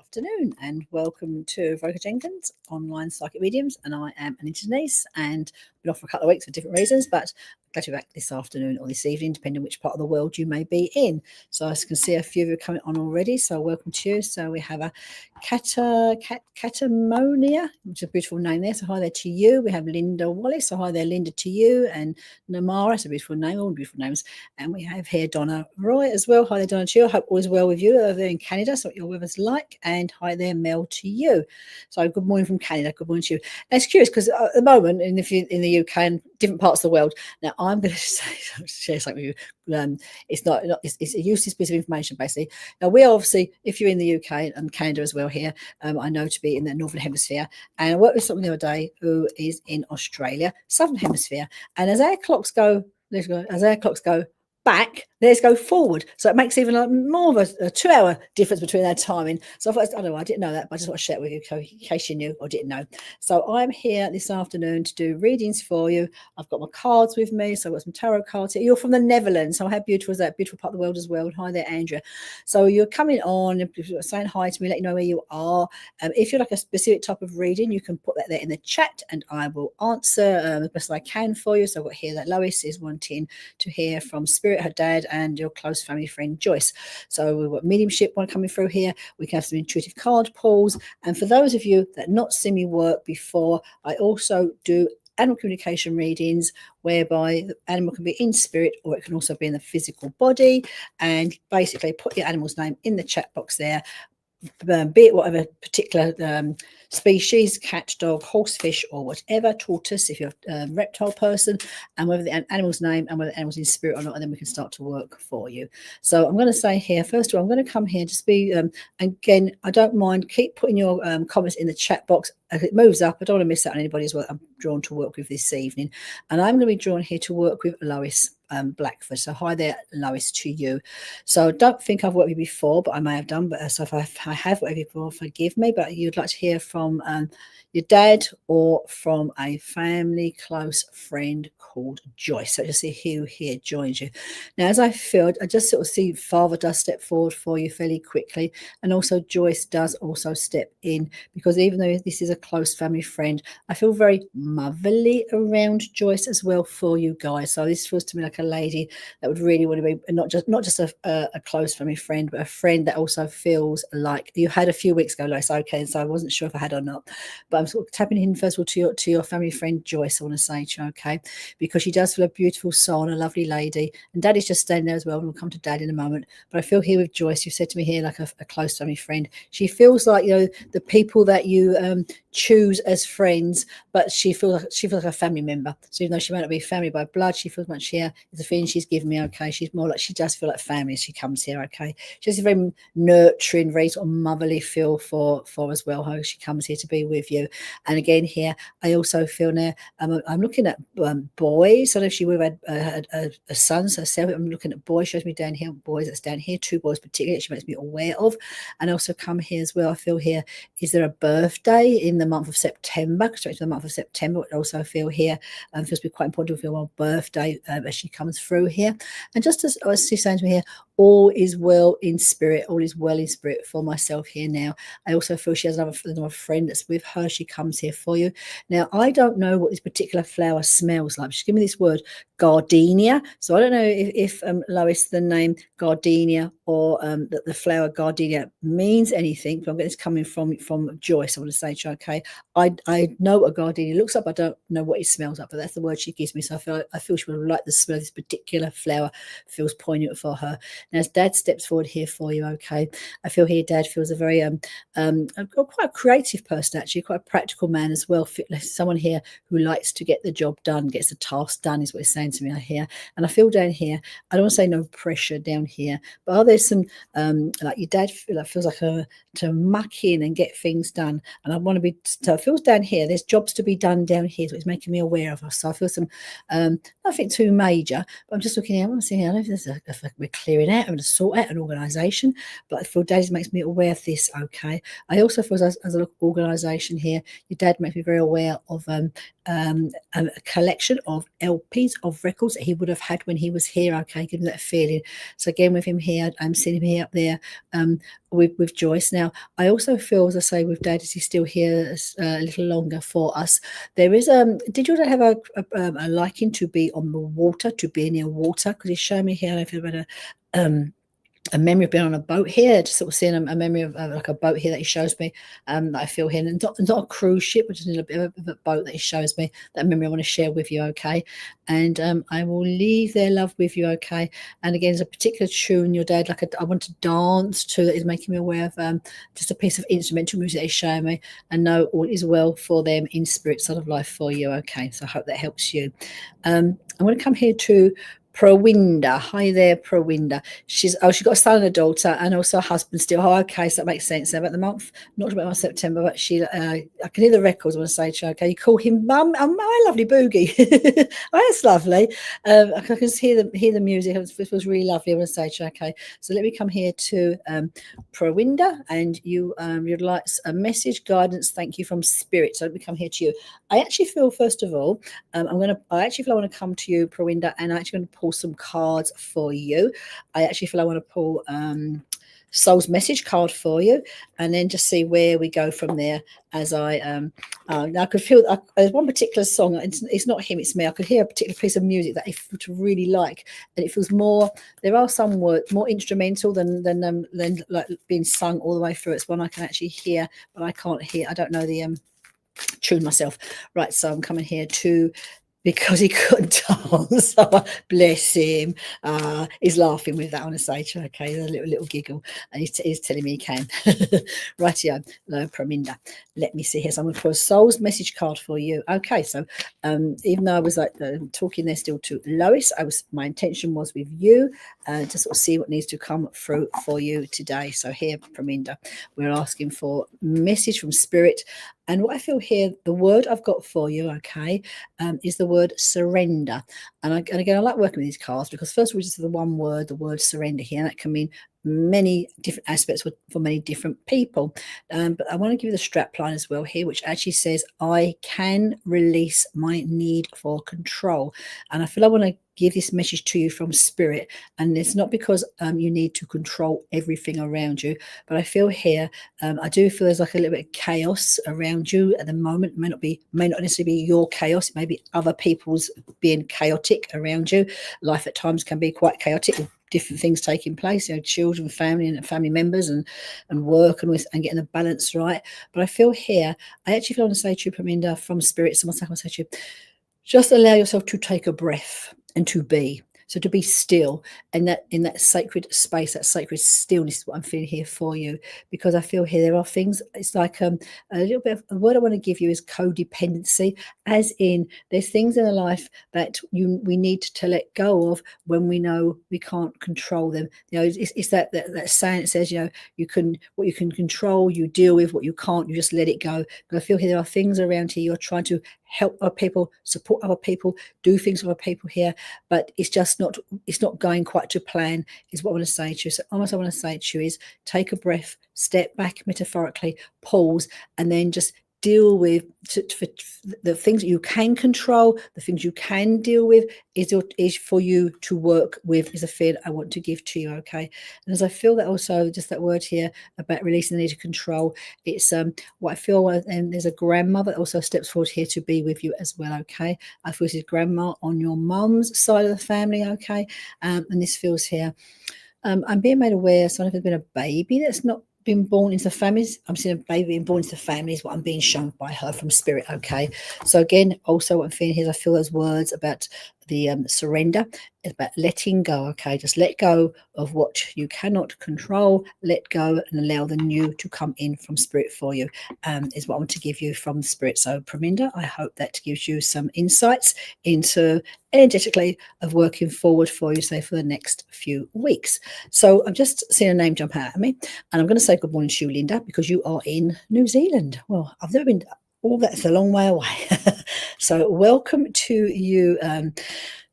afternoon and welcome to Voca Jenkins Online Psychic Mediums, and I am Anita Panayiotis, and I've been off for a couple of weeks for different reasons, but I'm glad to be back this afternoon or this evening, depending on which part of the world you may be in. So I can see a few of you are coming on already, so welcome to you. So we have a Catamonia, which is a beautiful name there, so hi there to you. We have Linda Wallace, so hi there Linda to you, and Namara, it's a beautiful name, all beautiful names. And we have here Donna Roy as well. Hi there Donna to you, I hope all is well with you over there in Canada, so what your weather's like. And hi there Mel to you. So good morning from Canada, good morning to you. Now it's curious because at the moment, and if you're in the UK and different parts of the world, now I'm going to share something with you. It's a useless piece of information basically. Now we obviously, if you're in the UK and Canada as well here, I know to be in the Northern Hemisphere, and I worked with someone the other day who is in Australia, Southern Hemisphere, and as our clocks go back, let's go forward. So it makes even more of a 2-hour difference between our timing. So I don't know, I didn't know that, but I just want to share it with you in case you knew or didn't know. So I'm here this afternoon to do readings for you. I've got my cards with me, so I've got some tarot cards here. You're from the Netherlands, so how beautiful is that? Beautiful part of the world as well. Hi there, Andrea. So you're coming on, if you're saying hi to me, let you know where you are. If you're like a specific type of reading, you can put that there in the chat and I will answer as best I can for you. So I've got here that Lois is wanting to hear from Spirit, her dad, and your close family friend Joyce. So we've got mediumship one coming through here. We can have some intuitive card pulls. And for those of you that not seen me work before, I also do animal communication readings whereby the animal can be in spirit or it can also be in the physical body. And basically put your animal's name in the chat box there. Be it whatever particular species, cat, dog, horse, fish, or whatever, tortoise, if you're a reptile person, and whether the animal's name and whether the animal's in spirit or not, and then we can start to work for you. So I'm going to say here, first of all, I'm going to come here, just be, again, I don't mind, keep putting your comments in the chat box. As it moves up, I don't want to miss out on anybody as well I'm drawn to work with this evening. And I'm going to be drawn here to work with Lois Blackford. So hi there, Lois, to you. So don't think I've worked with you before, but I may have done. But so if I have worked with you before, forgive me. But you'd like to hear from your dad or from a family close friend called Joyce. So just see who here joins you. Now, as I feel, I just sort of see Father does step forward for you fairly quickly, and also Joyce does also step in, because even though this is a close family friend, I feel very motherly around Joyce as well for you guys. So this feels to me like a lady that would really want to be not just a close family friend, but a friend that also feels like you had a few weeks ago, Lois. Okay, so I wasn't sure if I had or not, but I'm sort of tapping in first of all to your family friend Joyce. I want to say to you, okay, because she does feel a beautiful soul and a lovely lady, and Daddy's just standing there as well, and we'll come to Dad in a moment. But I feel here with Joyce, you said to me here like a close family friend. She feels like, you know, the people that you choose as friends, but she feels like a family member. So even though she might not be family by blood, she feels much here. It's a feeling she's given me, okay. She's more like, she does feel like family as she comes here, okay. She has a very nurturing, very sort of motherly feel for as well, how she comes here to be with you. And again here, I also feel now, I'm looking at boys. I don't know if she would have had a son, so I'm looking at boys. Shows me down here, boys, that's down here, 2 boys particularly, she makes me aware of. And also come here as well, I feel here, is there a birthday in the month of September? Straight to the month of September, I also feel here, feels to be quite important to feel a birthday as she comes through here. And just as she's saying to me here, all is well in spirit, all is well in spirit for myself here now. I also feel she has another friend that's with her. She comes here for you. Now, I don't know what this particular flower smells like. She's given me this word, gardenia. So I don't know if Lois, the name gardenia or the flower gardenia means anything, but I'm getting this coming from Joyce. I want to say to you, okay, I know what a gardenia looks like, but I don't know what it smells like, but that's the word she gives me. So I feel she would like the smell of this particular flower, feels poignant for her. Now, as Dad steps forward here for you, okay, I feel here Dad feels a very quite a creative person, actually, quite a practical man as well. Someone here who likes to get the job done, gets the task done, is what he's saying to me here. And I feel down here, I don't want to say no pressure down here, but are there some like your dad feels like to muck in and get things done, and I want to be, so it feels down here there's jobs to be done down here, so it's making me aware of us. So I feel some nothing too major, but I'm just looking here, I want to see here, I don't know if we're clearing out, I'm going to sort out an organisation, but I feel Dad makes me aware of this, okay. I also feel as I look at organisation here, your dad makes me very aware of a collection of LPs of of records that he would have had when he was here, okay, give him that feeling. So again, with him here, I'm seeing him here up there with Joyce. Now, I also feel, as I say, with Dad, as he's still here a little longer for us, there is, did you have a liking to be on the water, to be near water? Because he's showing me here, I don't know if you've had a memory of being on a boat here, just sort of seeing a memory of like a boat here that he shows me, that I feel here, and not a cruise ship, but just a bit of a boat that he shows me. That memory I want to share with you, okay? And I will leave their love with you, okay? And again, there's a particular tune your dad, like I want to dance to, that is making me aware of just a piece of instrumental music that he's showing me, and know all is well for them in spirit side of life for you, okay? So I hope that helps you. I'm going to come here to Prawinda. Hi there, Prawinda. She's got a son and a daughter, and also a husband still. Oh, okay, so that makes sense. About the month, not about my September, but she, I can hear the records. I want to say to her, okay, you call him Mum. Oh, my lovely Boogie. Oh, that's lovely. I can just hear the music. It feels really lovely. I want to say to her, okay. So let me come here to Prawinda, and you'd like a message, guidance, thank you from Spirit. So let me come here to you. I actually feel, first of all, I actually feel I want to come to you, Prawinda, and I'm actually going to pull some cards for you. I actually feel I want to pull Soul's message card for you, and then just see where we go from there. As I could feel there's one particular song. It's not him, it's me. I could hear a particular piece of music that I really like, and it feels more. There are some words more instrumental than like being sung all the way through. It's one I can actually hear, but I can't hear. I don't know the tune myself. Right, so I'm coming here to. Because he couldn't dance. Oh, bless him. He's laughing with that on a stage. Okay, a little giggle. And he's telling me he can. Rightio. No, Praminda. Let me see here. So I'm going to put a soul's message card for you. Okay, so even though I was like talking there still to Lois, my intention was with you to sort of see what needs to come through for you today. So here, Praminda, we're asking for message from Spirit. And what I feel here, the word I've got for you, okay, is the word surrender. And again, I like working with these cards because first of all, just the one word, the word surrender here, and that can mean many different aspects for many different people. But I want to give you the strap line as well here, which actually says, I can release my need for control. And I feel I want to give this message to you from Spirit, and it's not because you need to control everything around you, but I feel here I do feel there's like a little bit of chaos around you at the moment. It may not necessarily be your chaos, it may be other people's being chaotic around you. Life at times can be quite chaotic with different things taking place, children, family and family members, and work, and getting the balance right. But I feel here, I actually feel I want to say to you, Praminda, from Spirit, someone's going to say to you, just allow yourself to take a breath and to be. So to be still, and that in that sacred space, that sacred stillness is what I'm feeling here for you, because I feel here there are things, it's like a little bit of a word I want to give you is codependency, as in there's things in a life that we need to let go of when we know we can't control them. It's that saying that says, what you can control, you deal with; what you can't, you just let it go. But I feel here there are things around here you're trying to help other people, support other people, do things with other people here, but it's not going quite to plan, is what I want to say to you. So almost I want to say to you is take a breath, step back metaphorically, pause, and then just deal with the things that you can control, the things you can deal with is for you to work with, is a feeling I want to give to you, okay? And as I feel that also, just that word here about releasing the need to control, it's what I feel, and there's a grandmother that also steps forward here to be with you as well, okay? I feel this is grandma on your mum's side of the family, okay? And this feels here. I'm being made aware, so there's been a baby that's not been born into families. I'm seeing a baby being born into families, what I'm being shown by her from Spirit, okay? So again, also what I'm feeling here is I feel those words about the surrender. It's about letting go, okay? Just let go of what you cannot control, let go and allow the new to come in from Spirit for you, is what I want to give you from Spirit. So Praminda, I hope that gives you some insights into energetically of working forward for you, say for the next few weeks. So I've just seen a name jump out at me, and I'm going to say good morning to you, Linda, because you are in New Zealand. Well, I've never been, all that's a long way away. So welcome to you,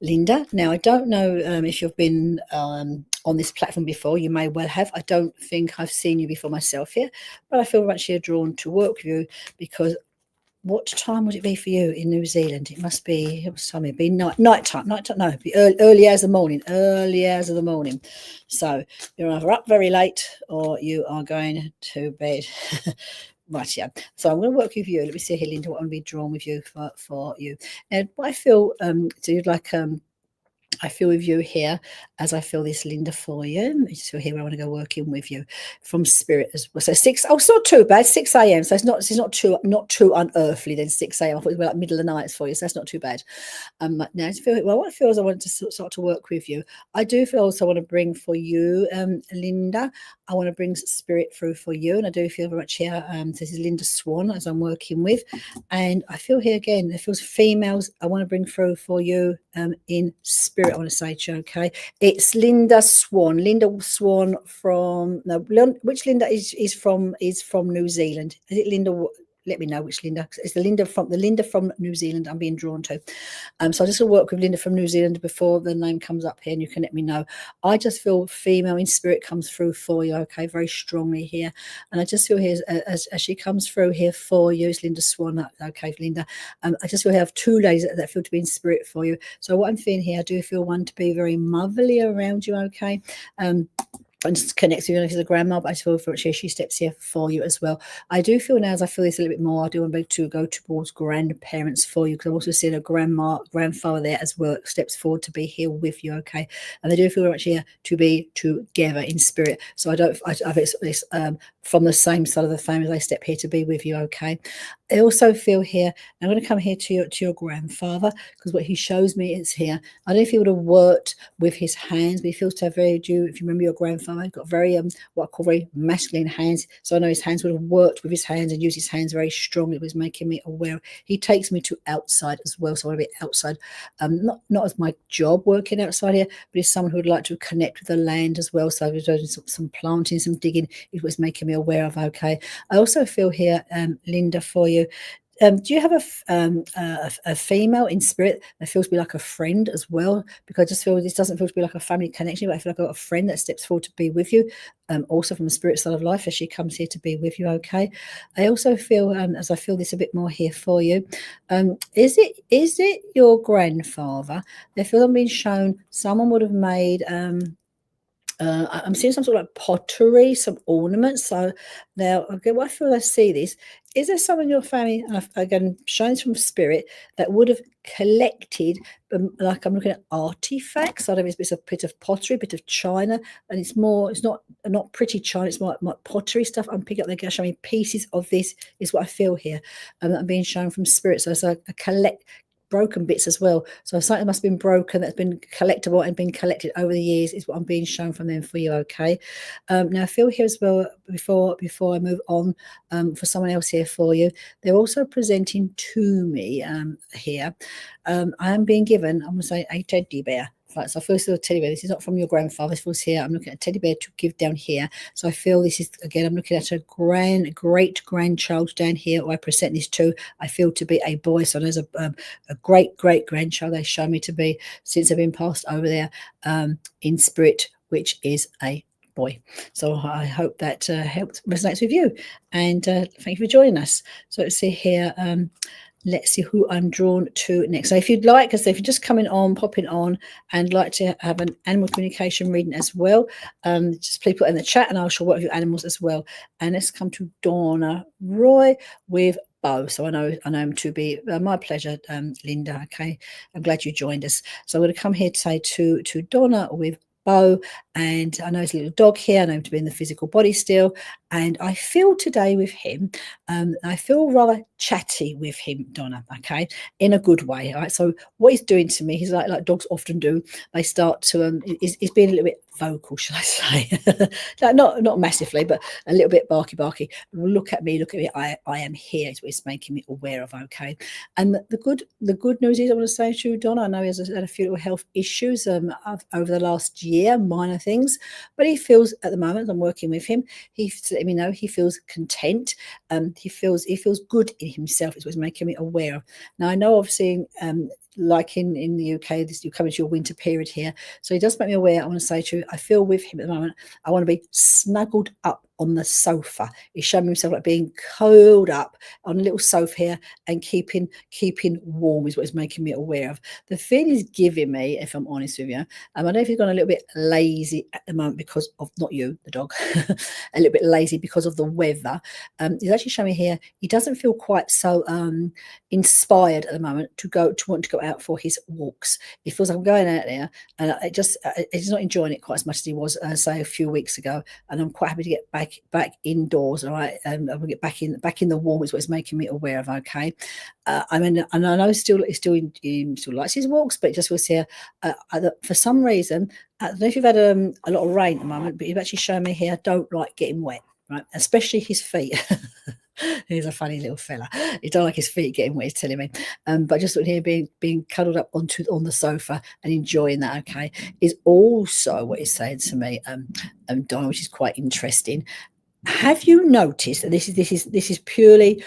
Linda. Now, I don't know if you've been on this platform before. You may well have. I don't think I've seen you before myself here, but I feel much here drawn to work with you because what time would it be for you in New Zealand? It must be, what time it'd be? Night time. No, it'd be early hours of the morning. So you're either up very late or you are going to bed. Right, yeah. So I'm going to work with you. Let me see here, Linda, what I'm going to be drawn with you for you. And what I feel, so you'd like, I feel with you here as I feel this, Linda, for you. Just feel here, I want to go working with you from spirit as well. So 6, oh, it's not too bad, 6 a.m. So it's not too unearthly then 6 a.m. I thought it was like middle of the night for you, so that's not too bad. Now I feel, well, what I feel is I want to start to work with you. I do feel also I want to bring for you, Linda, I want to bring spirit through for you. And I do feel very much here, this is Linda Swan as I'm working with. And I feel here again, it feels females I want to bring through for you in spirit. I want to say to you, okay, it's Linda Swan from, no, which Linda is from New Zealand. Is it Linda? Let me know which Linda. It's the Linda from New Zealand I'm being drawn to. So I just will work with Linda from New Zealand before the name comes up here, and you can let me know. I just feel female in spirit comes through for you, okay, very strongly here. And I just feel here as she comes through here for you, it's Linda Swan, okay, Linda. I just feel I have 2 ladies that feel to be in spirit for you. So what I'm feeling here, I do feel one to be very motherly around you, okay. And just connects with you as a grandma, but I feel for she steps here for you as well. I do feel now as I feel this a little bit more, I do want to go towards grandparents for you, because I'm also seeing a grandfather there as well, steps forward to be here with you, okay. And they do feel very much here to be together in spirit. So it's from the same side of the family, they step here to be with you, okay. I also feel here, I'm going to come here to your grandfather, because what he shows me is here. I don't know if he would have worked with his hands, but he feels to have very if you remember your grandfather, he's got very what I call very masculine hands. So I know his hands would have worked with his hands and used his hands very strongly. It was making me aware. He takes me to outside as well, so I want to be outside. Not as my job working outside here, but he's someone who would like to connect with the land as well. So I was doing some planting, some digging. It was making me aware of, okay. I also feel here, Linda, for you. Do you have a female in spirit that feels to be like a friend as well? Because I just feel this doesn't feel to be like a family connection, but I feel like I've got a friend that steps forward to be with you, also from the spirit side of life, as she comes here to be with you, okay? I also feel, as I feel this a bit more here for you, is it your grandfather? I feel I'm being shown someone would have made... I'm seeing some sort of like pottery, some ornaments. So now, okay, what I feel I see this, is there someone in your family, again, showing from spirit, that would have collected, like I'm looking at artifacts. I don't know if it's a bit of pottery, a bit of china, and it's not pretty china, it's more like pottery stuff. I'm picking up, they're going to show me pieces of this, is what I feel here. I'm being shown from spirit. So it's a broken bits as well. So something must have been broken that's been collectible and been collected over the years, is what I'm being shown from them for you, okay. Now I feel here as well, before I move on, for someone else here for you, they're also presenting to me here, I am being given, I'm going to say, a teddy bear. Right, so I feel this is a teddy bear. This is not from your grandfather. This feels here. I'm looking at a teddy bear to give down here. So I feel this is, again, I'm looking at a great grandchild down here, who I present this to. I feel to be a boy. So there's a great grandchild they show me to be, since they've been passed over there in spirit, which is a boy. So I hope that resonates with you. And thank you for joining us. So let's see here. Let's see who I'm drawn to next. So if you'd like, if you're just popping on, and like to have an animal communication reading as well, just please put in the chat, and I shall work with your animals as well. And let's come to Donna Roy with Bo. So I know him to be my pleasure, Linda. Okay, I'm glad you joined us. So I'm going to come here to say to Donna with Bo, and I know there's a little dog here. I know him to be in the physical body still, and I feel today with him, I feel rather chatty with him, Donna, okay, in a good way. All right, so what he's doing to me, he's like dogs often do, they start to he's being a little bit vocal, shall I say. Like not massively, but a little bit barky. Look at me, I am here, is what it's making me aware of, okay. And the good news is, I want to say to you, Donna, I know he has had a few little health issues over the last year, minor things, but he feels, at the moment I'm working with him, he's letting me know he feels content. He feels good in himself, is what's making me aware of. Now I know, obviously, like in the UK, you're coming to your winter period here, so he does make me aware. I want to say to you, I feel with him at the moment, I want to be snuggled up on the sofa. He's showing himself like being curled up on a little sofa here and keeping warm is what he's making me aware of. The feeling he's giving me, if I'm honest with you, I don't know if he's gone a little bit lazy at the moment because of, not you, the dog, a little bit lazy because of the weather. He's actually showing me here he doesn't feel quite so inspired at the moment to want to go out for his walks. He feels like I'm going out there, and he's not enjoying it quite as much as he was, say, a few weeks ago. And I'm quite happy to get back indoors. All right, and we'll get back in the warm is what it's making me aware of. Okay, I mean, and I know he still likes his walks, but it just was here for some reason. I don't know if you've had a lot of rain at the moment, but you've actually shown me here. I don't like getting wet, right? Especially his feet. He's a funny little fella. He don't like his feet getting wet, he's telling me. But just here being cuddled up on the sofa and enjoying that, okay, is also what he's saying to me, Donna, which is quite interesting. Have you noticed, and this is purely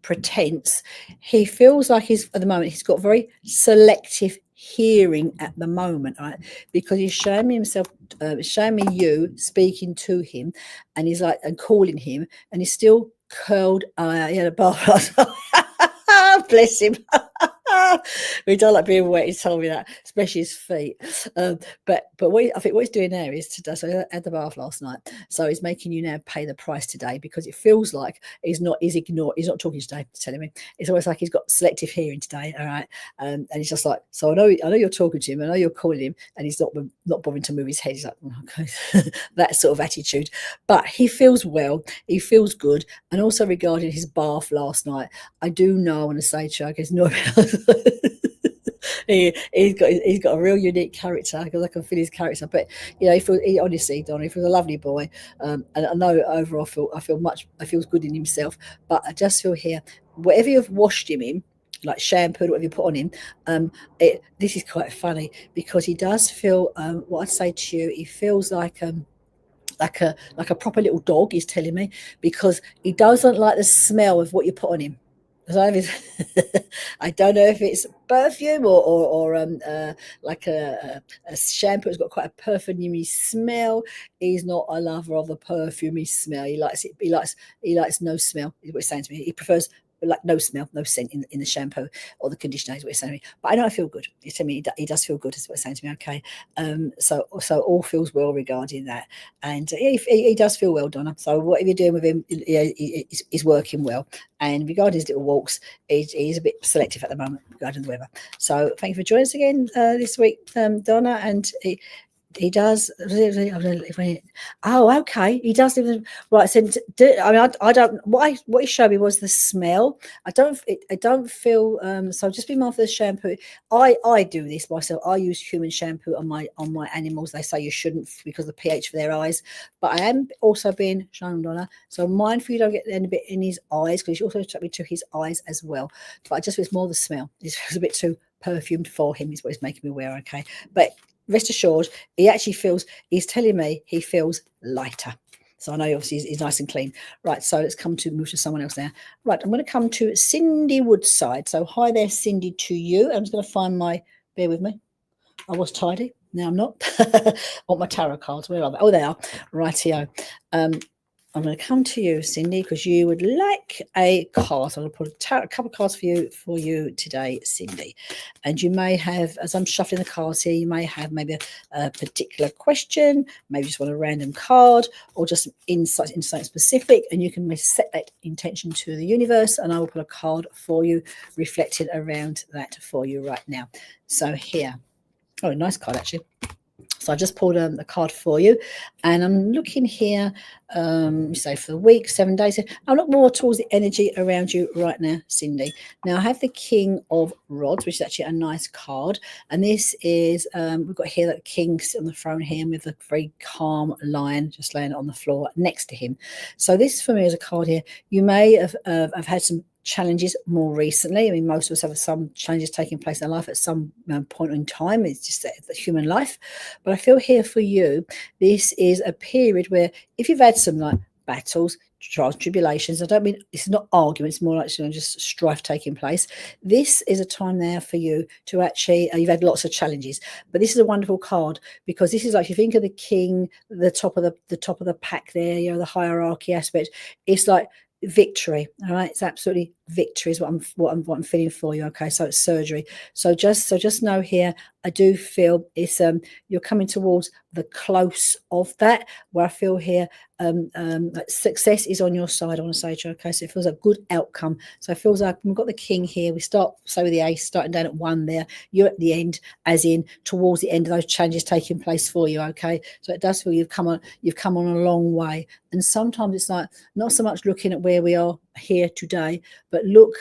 pretense, he feels like at the moment he's got very selective hearing at the moment, right? Because he's showing me himself, showing me you speaking to him, and he's like and calling him, and he's still curled. He had a bath last night. Bless him. We don't like being wet. He told me that, especially his feet. But I think what he's doing now is today. So he had the bath last night. So he's making you now pay the price today because it feels like he's not talking today. He's telling me it's almost like he's got selective hearing today. All right, and he's just like, so I know you're talking to him, I know you're calling him, and he's not bothering to move his head. He's like, oh, okay. That sort of attitude. But he feels well. He feels good. And also regarding his bath last night, I do know I want to say, Chuck, it's not. He's got a real unique character because I can feel his character. But he honestly, Don, he feels a lovely boy, and I know overall I feels good in himself. But I just feel here, whatever you've washed him in, like shampoo, whatever you put on him, this is quite funny because he does feel what I'd say to you. He feels like a proper little dog. He's telling me because he doesn't like the smell of what you put on him. I don't know if it's perfume or like a shampoo. It's got quite a perfumey smell. He's not a lover of the perfumey smell. He likes it. He likes no smell. Is what he's saying to me. He prefers like no smell, no scent in the shampoo or the conditioner is what he's saying to me. But I know I feel good. He's telling me he does feel good, is what he's saying to me. Okay. So all feels well regarding that. And he does feel well, Donna. So whatever you're doing with him, he's working well. And regarding his little walks, he's a bit selective at the moment regarding the weather. So thank you for joining us again this week, Donna. And he does. Oh, okay. He does live. Right. So, I don't. What he showed me was the smell. I don't feel. So just be mindful of the shampoo. I do this myself. I use human shampoo on my animals. They say you shouldn't because of the pH of their eyes. But I am also being shown on her. So mindful you don't get any bit in his eyes because he also took me to his eyes as well. But I just was more the smell. It was a bit too perfumed for him. Is what he's making me aware. Okay, but rest assured, he's telling me he feels lighter. So I know obviously he's nice and clean. Right, so let's move to someone else now. Right, I'm going to come to Cindy Woodside. So hi there, Cindy, to you. I'm just going to find bear with me. I was tidy. Now I'm not. I want my tarot cards. Where are they? Oh, they are. Rightio. I'm going to come to you, Cindy, because you would like a card. So I'm going to put a couple of cards for you today, Cindy. And you may have, as I'm shuffling the cards here, you may have maybe a particular question, maybe just want a random card, or just some insight into something specific. And you can set that intention to the universe, and I will put a card for you, reflected around that for you right now. So here, oh, a nice card actually. So I just pulled a card for you, and I'm looking here, say for the week, 7 days. I'll look more towards the energy around you right now, Cindy. Now I have the King of Rods, which is actually a nice card, and this is we've got here that King sitting on the throne here with a very calm lion just laying on the floor next to him. So this for me is a card here. You may have had some challenges more recently. I mean, most of us have some challenges taking place in our life at some point in time. It's just the human life. But I feel here for you, this is a period where if you've had some like battles, trials, tribulations. I don't mean it's not arguments, more like just strife taking place. This is a time now for you to actually, you've had lots of challenges, but this is a wonderful card, because this is like, if you think of the king, the top of the pack there, the hierarchy aspect, it's like victory. All right, it's absolutely victory is what I'm feeling for you. Okay, so it's surgery. So just know here, I do feel it's you're coming towards the close of that, where I feel here that success is on your side, I want to say to you. Okay, so it feels a good outcome. So it feels like we've got the king here. We start, say, with the ace, starting down at 1 there. You're at the end, as in towards the end of those changes taking place for you. Okay, so it does feel you've come on a long way. And sometimes it's like not so much looking at where we are here today, but look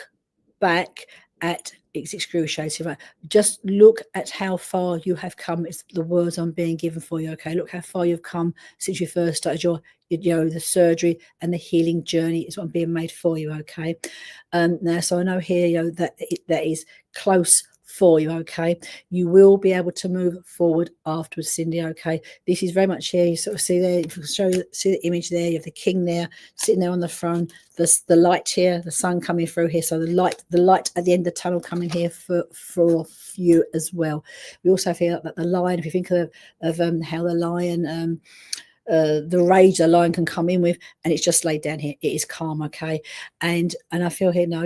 back at, it's excruciating, right? Just look at how far you have come. It's the words I'm being given for you. Okay, look how far you've come since you first started your the surgery and the healing journey is what I'm being made for you. Okay, now, so I know here that is close for you. Okay, you will be able to move forward afterwards, Cindy. Okay, this is very much here. You sort of see there, if you see the image there, you have the king there sitting there on the throne, the light here, the sun coming through here, so the light at the end of the tunnel coming here for you as well. We also feel that the lion, if you think of how the lion the rage the lion can come in with, and it's just laid down here, it is calm. Okay, and I feel here now,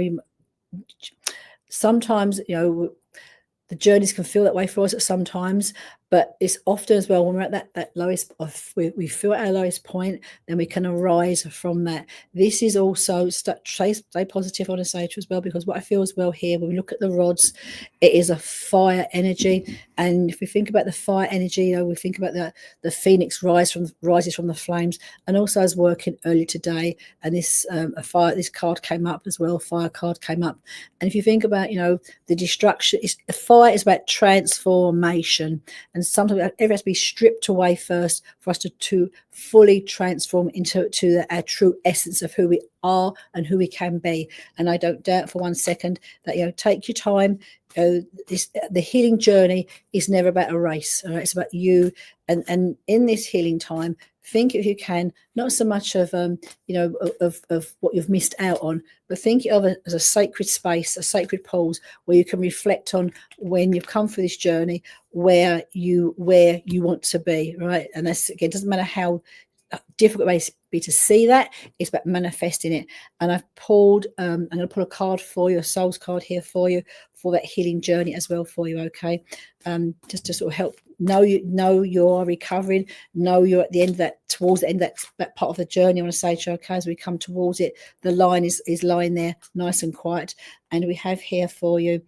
sometimes the journeys can feel that way for us at sometimes, but it's often as well when we're at that lowest, we feel at our lowest point, then we can arise from that. This is also stay positive, I want to say to as well, because what I feel as well here, when we look at the rods, it is a fire energy. And if we think about the fire energy, we think about the phoenix rises from the flames, and also I was working earlier today, and this this card came up as well, fire card came up. And if you think about the destruction, fire is about transformation, and sometimes it has to be stripped away first for us to fully transform into our true essence of who we are and who we can be. And I don't doubt for one second that take your time. The healing journey is never about a race. All right? It's about you, and in this healing time, think, if you can, not so much of of what you've missed out on, but think of it as a sacred space, a sacred pause where you can reflect on when you've come through this journey, where you want to be, right? And that's, again, doesn't matter how difficult it may be to see that, it's about manifesting it. And I've pulled I'm going to pull a card for you, a soul's card here for you, for that healing journey as well for you. Okay, just to sort of help know you're recovering, know you're at the end of that, towards the end of that part of the journey. I want to say to you, okay, as we come towards it, the line is lying there nice and quiet, and we have here for you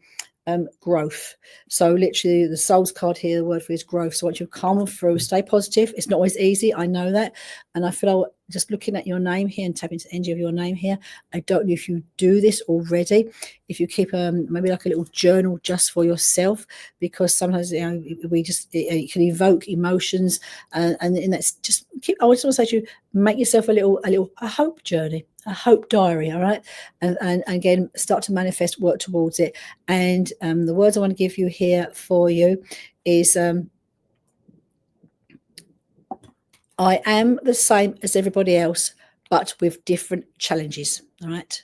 growth. So literally the soul's card here, the word for is growth. So once you've come through, stay positive. It's not always easy, I know that, and I feel just looking at your name here and tapping into the energy of your name here, I don't know if you do this already, if you keep maybe like a little journal just for yourself, because sometimes we just it can evoke emotions, and that's just I just want to say to you, make yourself a hope journey, a hope diary. All right, and again, start to manifest, work towards it. And the words I want to give you here for you is I am the same as everybody else, but with different challenges. All right,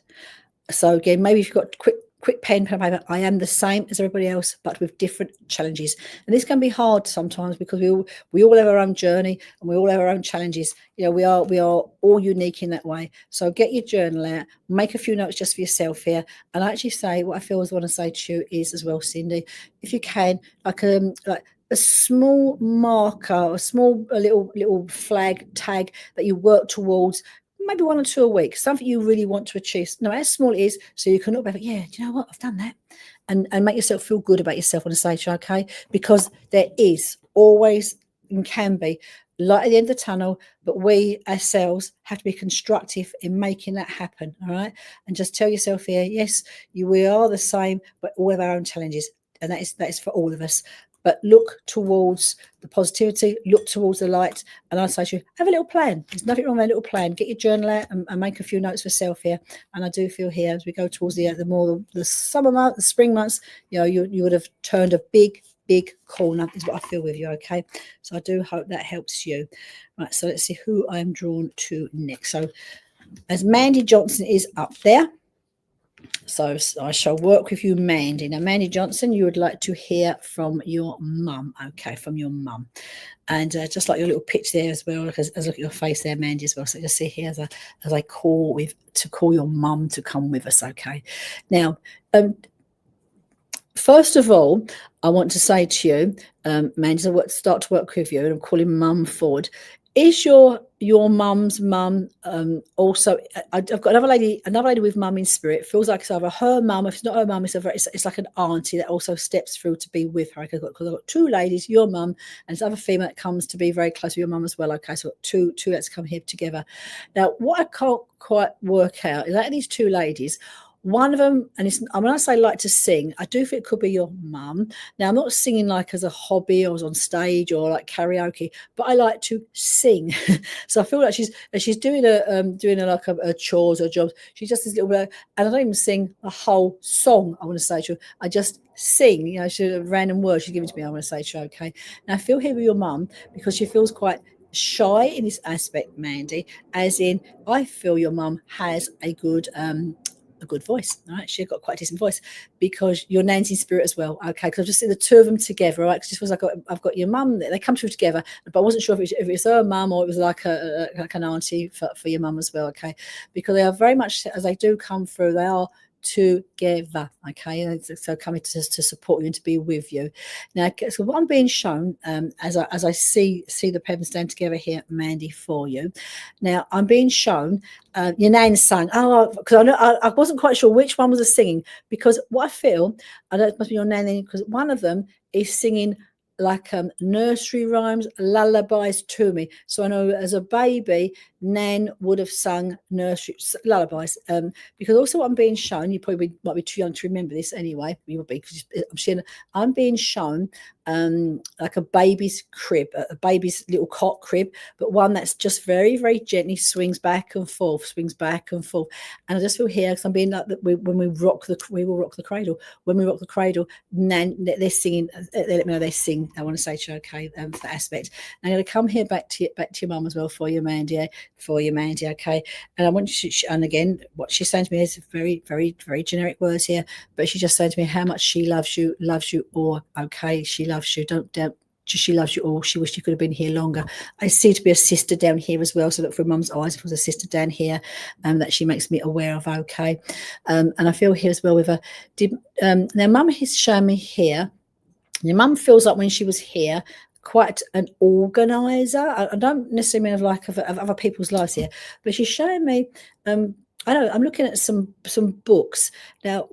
so again, maybe if you've got quick pen paper, I am the same as everybody else, but with different challenges. And this can be hard sometimes, because we all have our own journey, and we all have our own challenges. We are all unique in that way. So get your journal out, make a few notes just for yourself here, and I actually say what I feel as I want to say to you is as well, Cindy, if you can, like a small marker, a little flag tag that you work towards, maybe 1 or 2 a week, something you really want to achieve, no matter how small it is, so you can look back, do you know what, I've done that, and make yourself feel good about yourself on the stage. Okay, because there is always, and can be, light at the end of the tunnel, but we ourselves have to be constructive in making that happen. All right, and just tell yourself here, yes, we are the same, but all of our own challenges, and that is for all of us. But look towards the positivity, look towards the light, and I say to you, have a little plan. There's nothing wrong with a little plan. Get your journal out and make a few notes for self here. And I do feel here, as we go towards the summer month, the spring months, you would have turned a big corner, is what I feel with you. Okay, so I do hope that helps you. Right, so let's see who I'm drawn to next. So as Mandy Johnson is up there. So I shall work with you, Mandy. Now, Mandy Johnson, you would like to hear from your mum. Okay, from your mum. And just like your little pitch there as well, as look at your face there, Mandy, as well. So just see here as I call your mum to come with us. Okay. Now, first of all, I want to say to you, Mandy, I start to work with you, and I'm calling Mum forward. Is your mum's mum also? I've got another lady with mum in spirit. It feels like it's either her mum. If it's not her mum, it's like an auntie that also steps through to be with her. Because I've got two ladies, your mum, and this other female that comes to be very close to your mum as well. Okay, so I've got two that's come here together. Now, what I can't quite work out is that these two ladies. One of them, and when I say like to sing, I do think it could be your mum. Now, I'm not singing like as a hobby or as on stage or like karaoke, but I like to sing. So I feel like she's doing a chores or jobs. She just this little bit, and I don't even sing a whole song. I want to say to her, I just sing. You know, a random word she's given to me. I want to say to her, okay. And I feel here with your mum because she feels quite shy in this aspect, Mandy. As in, I feel your mum has a good voice, right? She's got quite a decent voice because your nan's in spirit as well. Okay, because I've just seen the two of them together, right? Because it was like I've got your mum. They come through together, but I wasn't sure if it was her mum or it was like an auntie for your mum as well. Okay, because they are very much as they do come through. They are together, okay, so coming to support you and to be with you. Now, so what I'm being shown as I see the pebbles stand together here, Mandy, for you. Now, I'm being shown your nan sang. Oh, because I wasn't quite sure which one was a singing, because what I feel, I know it must be your nan, because one of them is singing like nursery rhymes, lullabies to me. So I know as a baby, Nan would have sung nursery lullabies. Because also what I'm being shown, you probably might be too young to remember this anyway. You will be, because I'm being shown like a baby's crib, a baby's little cot crib, but one that's just very, very gently swings back and forth. And I just feel here, because I'm being like that when we will rock the cradle. When we rock the cradle, Nan, they're singing. They let me know they sing. I want to say to you, okay, for that aspect. I'm going to come here back to your mum as well for you, Mandy, okay. And I want you to, and again, what she's saying to me is very, very, very generic words here, but she just said to me how much she loves you all, okay. She loves you. Don't doubt. She loves you all. She wished you could have been here longer. I see to be a sister down here as well. So look for mum's eyes. If it was a sister down here, that she makes me aware of. Okay, and I feel here as well with her. Now, mum has shown me here. Your mum feels like when she was here, quite an organizer. I don't necessarily mean of other people's lives here, but she's showing me. I know I'm looking at some books now.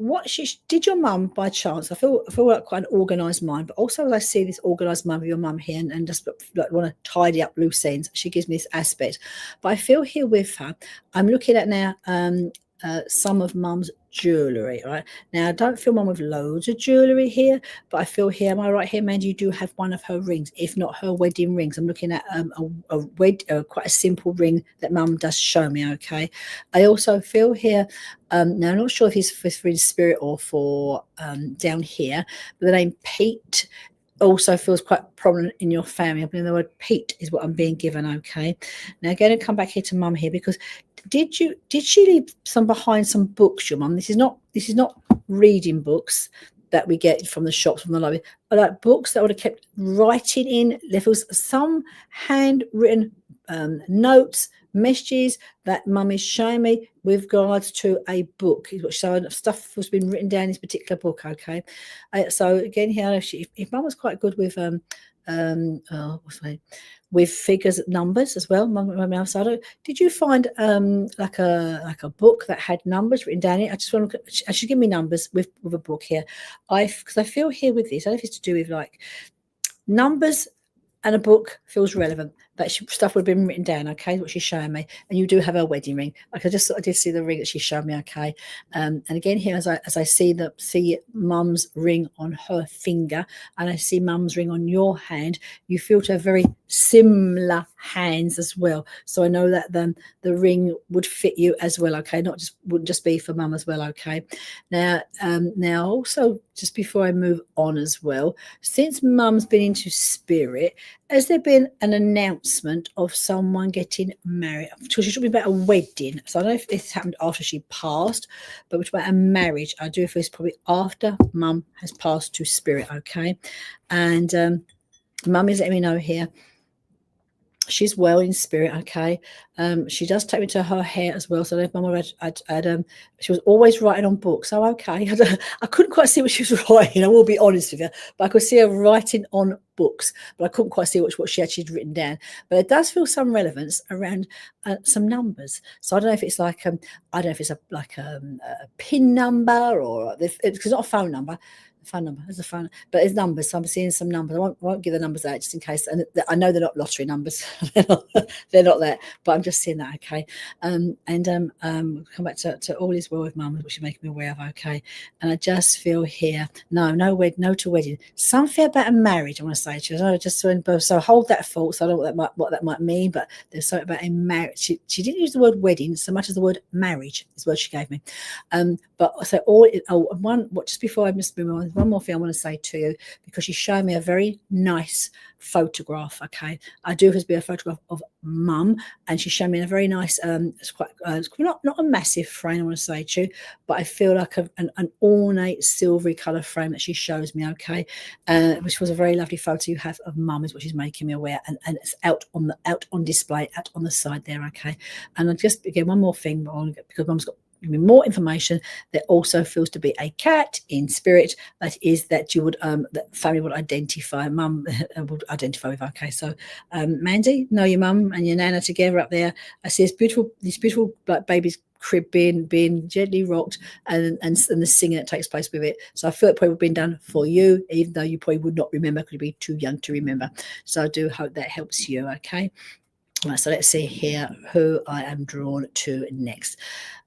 Did your mum by chance? I feel like quite an organised mind, but also as I see this organised mind of your mum here, and just like want to tidy up loose ends, she gives me this aspect. But I feel here with her, I'm looking at now some of mum's jewellery, right? Now, I don't feel mum with loads of jewellery here, but I feel here, am I right here, Mandy? You do have one of her rings, if not her wedding rings. I'm looking at quite a simple ring that mum does show me, okay? I also feel here, now I'm not sure if it's for in spirit or for down here, but the name Pete also feels quite prominent in your family. I mean, the word Pete is what I'm being given, okay? Now, I'm going to come back here to mum here, because did she leave behind some books, your mum? This is not reading books that we get from the shops, from the library, but like books that would have kept writing in. There was some handwritten notes, messages that mum is showing me with regards to a book. So stuff has been written down in this particular book, okay? So again here, if mum was quite good with with figures, numbers as well. So did you find like a book that had numbers written down in it? I just want to look at, she give me numbers with a book here. Because I feel here with this, I don't know if it's to do with like numbers, and a book feels relevant. That stuff would have been written down, okay, what she's showing me. And you do have her wedding ring. Like I did see the ring that she showed me, okay. And again here, as I see mum's ring on her finger, and I see mum's ring on your hand, you feel to have very similar hands as well. So I know that the ring would fit you as well, okay. Wouldn't just be for mum as well, okay. Now also, just before I move on as well, since mum's been into spirit, Has there been an announcement of someone getting married? Because she's talking about a wedding. So I don't know if this happened after she passed, but we're talking about a marriage. I do feel it's probably after mum has passed to spirit, okay? And mum is letting me know here she's well in spirit, okay. She does take me to her hair as well. So if mum had she was always writing on books. Oh, okay. I couldn't quite see what she was writing, I will be honest with you, but I could see her writing on books, but I couldn't quite see what she actually had written down. But it does feel some relevance around some numbers. So I don't know if it's like I don't know if it's a PIN number, or it's not a phone number. Phone number. There's a phone, but there's numbers. So I'm seeing some numbers. I won't give the numbers out just in case. And I know they're not lottery numbers. they're not that. But I'm just seeing that. Okay. Come back to all is well with mum, which is making me aware of. Okay. And I just feel here. No to wedding. Something about a marriage. I want to say to you. So hold that thought. So I don't know what that might mean. But there's something about a marriage. She didn't use the word wedding so much as the word marriage. Is what she gave me. But so just before I miss one more thing I want to say to you, because she showed me a very nice photograph. Okay, I do have to be a photograph of mum, and she showed me a very nice it's quite it's not a massive frame, I want to say to you, but I feel like an ornate silvery color frame that she shows me. Okay, which was a very lovely photo you have of mum, is what she's making me aware, and it's out on display out on the side there. Okay, and I just again one more thing, because mum's got more information. There also feels to be a cat in spirit that you would that family would identify. Mum would identify with. Okay, so Mandy, know your mum and your nana together up there. I see this beautiful like baby's crib being gently rocked, and the singing that takes place with it. So I feel it probably would have been done for you, even though you probably would not remember, could be too young to remember. So I do hope that helps you. Okay, right, so let's see here who I am drawn to next.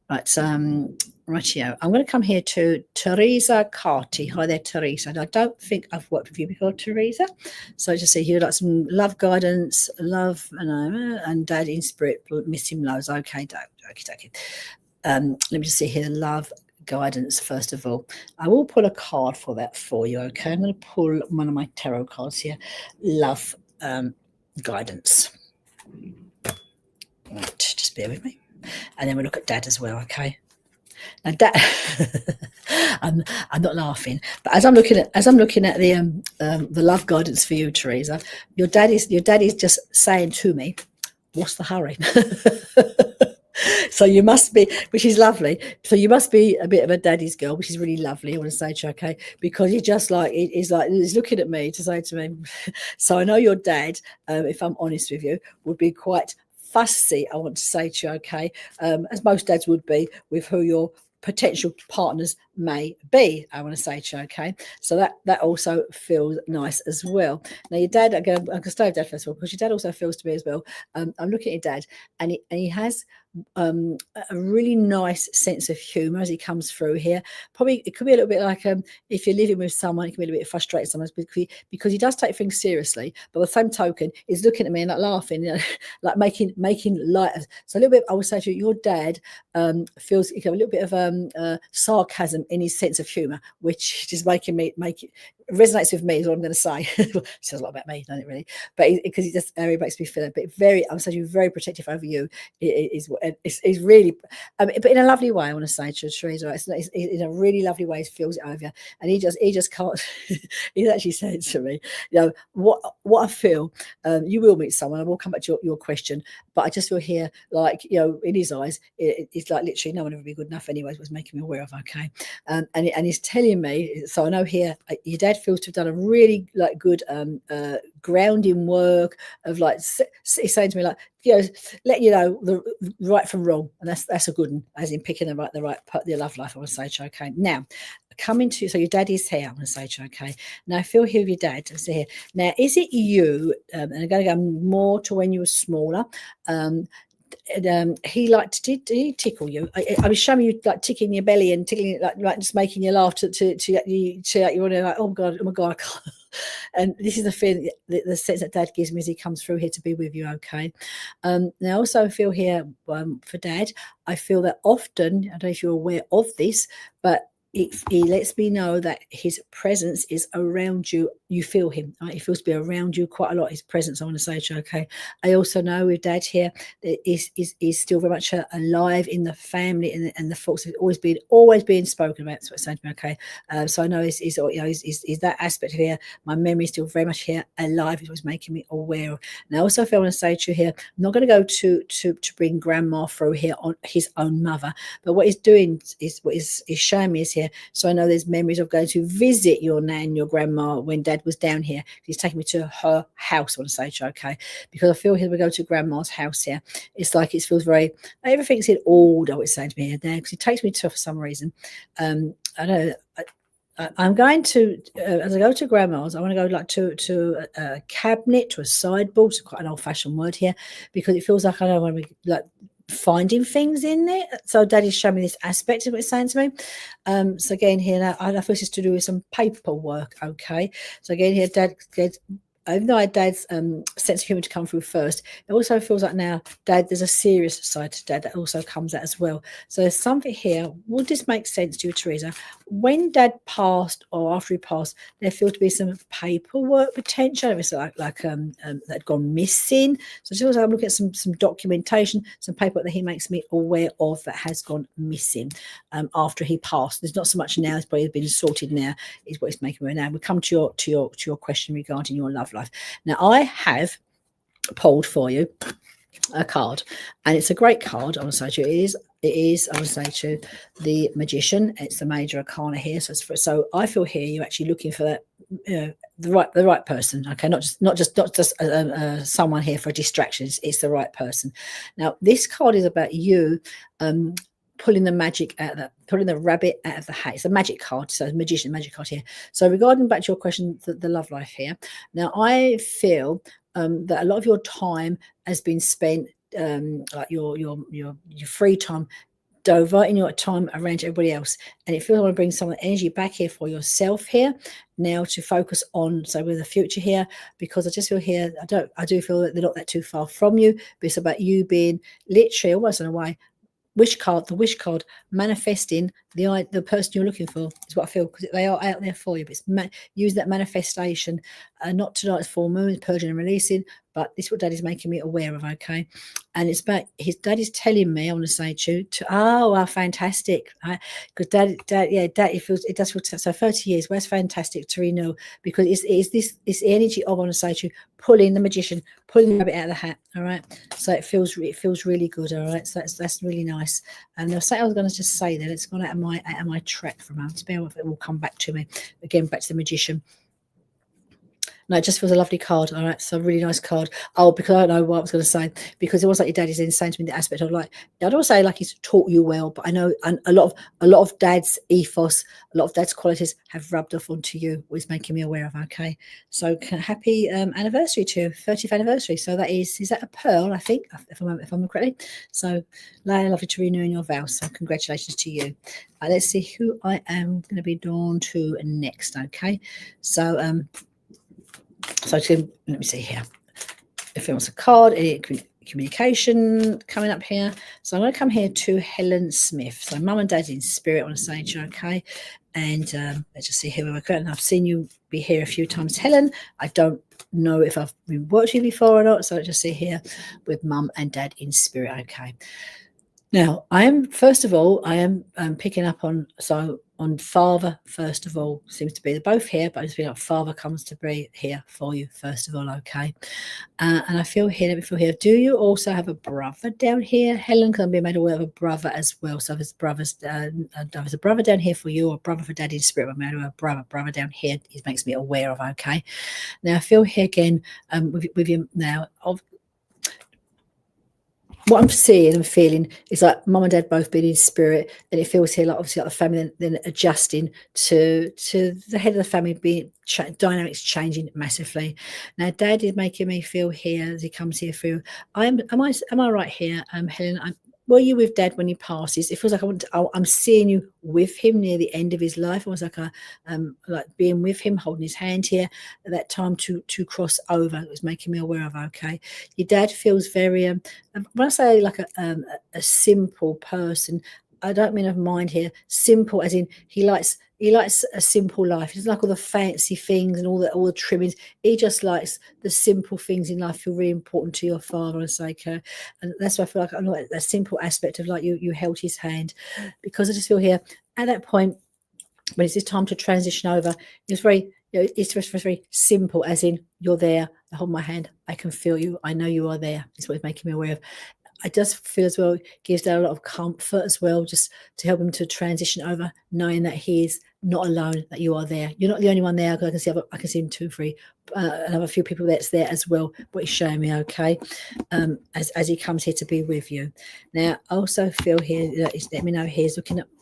Right, rightio. I'm going to come here to Teresa Carty. Hi there, Teresa. I don't think I've worked with you before, Teresa. So just see here, like some love guidance, love, and dad in spirit, miss him loads. Okay, okay. Let me just see here, love guidance first of all. I will pull a card for that for you. Okay, I'm going to pull one of my tarot cards here, love guidance. Right, just bear with me. And then we look at dad as well, okay? Now dad, I'm not laughing, but as I'm looking at the love guidance for you, Teresa, your dad is just saying to me, "What's the hurry?" So you must be, which is lovely. So you must be a bit of a daddy's girl, which is really lovely. I want to say to you, okay, because he's just like he's looking at me to say to me. So I know your dad, if I'm honest with you, would be quite fussy, I want to say to you, okay, as most dads would be with who your potential partners may be, I want to say to you, okay. So that also feels nice as well. Now your dad, I'm going to stay with dad first of all, because your dad also feels to me as well. I'm looking at your dad, and he has a really nice sense of humor as he comes through here. Probably it could be a little bit like if you're living with someone, it can be a little bit frustrating sometimes because he does take things seriously, but by the same token he's looking at me and like laughing, like making light of. So a little bit, I would say to you, your dad feels a little bit of sarcasm in his sense of humor, which is making it resonates with me, is what I'm going to say. Says a lot about me, doesn't it, really? But because he just makes me feel a bit very, I would say, very protective over you. It's really, but in a lovely way, I want to say to Teresa, it's in a really lovely way. He feels it over, and he just can't. He's actually said to me, what I feel. You will meet someone. I will come back to your question, but I just feel here, like in his eyes, it's like literally no one ever be good enough. Anyways, was making me aware of. Okay, and he's telling me. So I know here, your dad feels to have done a really good grounding work of he's saying to me let you know the right from wrong, and that's a good one, as in picking the right part of your love life. I want to say to you, okay. Now coming to, so your dad is here, I want to say to you, okay. Now I feel here with your dad. See here. Now is it you? And I'm going to go more to when you were smaller. He did he tickle you? I was showing you like tickling your belly and tickling it, like just making you laugh to you want to like, oh my god, I can't. And this is the feeling, the sense that dad gives me as he comes through here to be with you, okay. Now I also feel here for dad, I feel that often, I don't know if you're aware of this, but he lets me know that his presence is around you. You feel him, right? He feels to be around you quite a lot. His presence, I want to say to you, okay. I also know with Dad here that is still very much alive in the family, and the thoughts have always being spoken about. That's what it's saying to me, okay. So I know is that aspect here. My memory is still very much here alive. It was making me aware of. And I also feel I want to say to you here, I'm not going to go to bring Grandma through here on his own mother, but what he's doing is what is showing me is here. So I know there's memories of going to visit your nan, your grandma, when Dad was down here. He's taking me to her house, I want to say to you, okay? Because I feel here we go to Grandma's house here. It's like it feels very, everything's in order, it's saying to me here now, because he takes me to for some reason. I know. I'm going to, as I go to Grandma's, I want to go like to a cabinet, to a sideboard. It's quite an old-fashioned word here, because it feels like I don't want to be like finding things in there. So Daddy's showing me this aspect of what it's saying to me. So again here now, I feel this is to do with some paperwork, okay? So again here, Dad, even though I had Dad's sense of humour to come through first, it also feels like now, Dad, there's a serious side to Dad that also comes out as well. So there's something here. Would this make sense to you, Teresa? When Dad passed, or after he passed, there feels to be some paperwork potential. It's like that had gone missing. So just I'm looking at some documentation, some paperwork that he makes me aware of that has gone missing after he passed. There's not so much now; it's probably been sorted now. Is what it's making me now. We come to your question regarding your love life. Now I have pulled for you a card, and it's a great card. I want to say to you, it is I would say to you, the Magician. It's the major arcana here. So I feel here you're actually looking for that, the right person. Okay, not just someone here for distractions. It's the right person. Now this card is about you pulling the magic out of that, pulling the rabbit out of the hat. It's a magic card, so Magician, magic card here. So regarding back to your question, the love life here. Now I feel that a lot of your time has been spent, like your free time, diverting your time around everybody else, and it feels I want to bring some energy back here for yourself here now to focus on, so with the future here, because I just feel here I do feel that they're not that too far from you, but it's about you being literally almost in a way the wish card manifesting the person you're looking for is what I feel, because they are out there for you. But it's use that manifestation, not tonight's full moon, purging and releasing, but this is what Daddy's making me aware of, okay? And it's about his Daddy's telling me, I want to say to oh, wow, fantastic, right? Because Dad, it does feel so 30 years. Well, that's fantastic to renew, because it's this energy of, I want to say to you, pulling the Magician, pulling the rabbit out of the hat. All right, so it feels really good. All right, so that's really nice. And I'll say I was going to just say that it's gone out of my track for a moment. Bear with it, will come back to me again. Back to the Magician. No, it just feels a lovely card. All right, so a really nice card. Oh, because I don't know what I was going to say, because it was like your Daddy's in saying to me the aspect of like, I don't say like he's taught you well, but I know a lot of Dad's ethos, a lot of Dad's qualities have rubbed off onto you, which is making me aware of. Okay, so happy anniversary to you, 30th anniversary. So that is that a pearl? I think, if I'm correctly. So, lovely to renew your vows. So congratulations to you. Let's see who I am going to be drawn to next. Okay, so so let me see here. If it wants a card, communication coming up here. So I'm going to come here to Helen Smith. So Mum and Dad in spirit, I want to say to you, okay? And let's just see here where we're going. I've seen you be here a few times, Helen. I don't know if I've been worked with you before or not. So let's just see here with Mum and Dad in spirit, okay? Now, I am picking up on Father, first of all, seems to be they're both here, but I just feel like Father comes to be here for you, first of all, okay? And I feel here, do you also have a brother down here, Helen? Because I'm being made aware of a brother as well. So there's a brother down here for you, or brother for Daddy in spirit. I'm made aware of a brother down here. It makes me aware of, okay? Now, I feel here again with you now of what I'm seeing and feeling is like Mum and Dad both being in spirit, and it feels here like obviously like the family then adjusting to the head of the family being dynamics changing massively. Now Dad is making me feel here as he comes here through. Am I right here, Helen? Were you with Dad when he passes? It feels like I'm seeing you with him near the end of his life. Almost like like being with him, holding his hand here at that time to cross over. It was making me aware of. Okay, your dad feels very. When I say like a simple person, I don't mean of mind here. Simple, as in he likes a simple life. He doesn't like all the fancy things and all the trimmings. He just likes the simple things in life. Feel really important to your father, and say, okay. And that's why I feel like I'm like that simple aspect of like you held his hand, because I just feel here at that point when it's time to transition over, it's very, it's just very simple, as in you're there, hold my hand, I can feel you, I know you are there. It's what it's making me aware of. I just feel as well gives Dad a lot of comfort as well, just to help him to transition over, knowing that he is not alone, that you are there. You're not the only one there, because I can see him 2, 3, another few people that's there as well. What he's showing me, okay, as he comes here to be with you. Now, I also feel here that he's let me know he's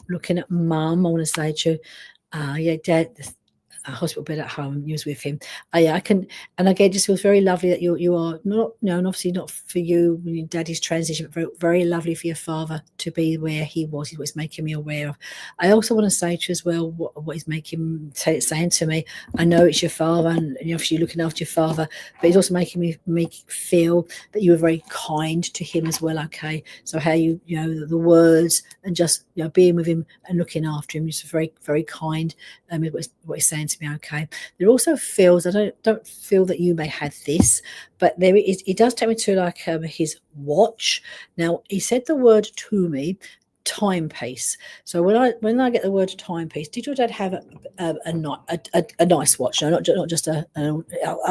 looking at Mum. I want to say to you, yeah, Dad. A hospital bed at home, you was with him. Yeah, I can, and again, it just feels very lovely that you are not, and obviously not for you, your Daddy's transition, but very, very lovely for your father to be where he was. Is what he's making me aware of. I also want to say to you as well what he's making saying to me. I know it's your father, and you're obviously looking after your father, but he's also making me feel that you were very kind to him as well. Okay, so how you know the words and just being with him and looking after him, just very, very kind. What he's saying to me, okay. There also feels, I don't feel that you may have this, but there is, he does take me to like his watch. Now, he said the word to me, timepiece. So when I get the word timepiece, did your dad have a nice watch? No, not just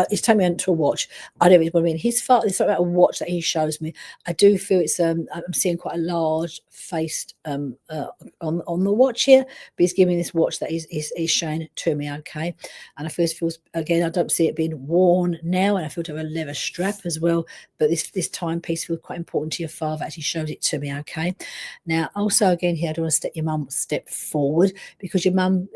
he's taking me into a watch. I don't know what I mean. His father, it's about a watch that he shows me. I do feel it's I'm seeing quite a large faced on the watch here, but he's giving me this watch that he's showing to me, okay. And I feel it feels, again, I don't see it being worn now, and I feel to have a leather strap as well, but this timepiece feels quite important to your father as he shows it to me, okay. Now, also again here, I don't want to step your mum step forward, because your mum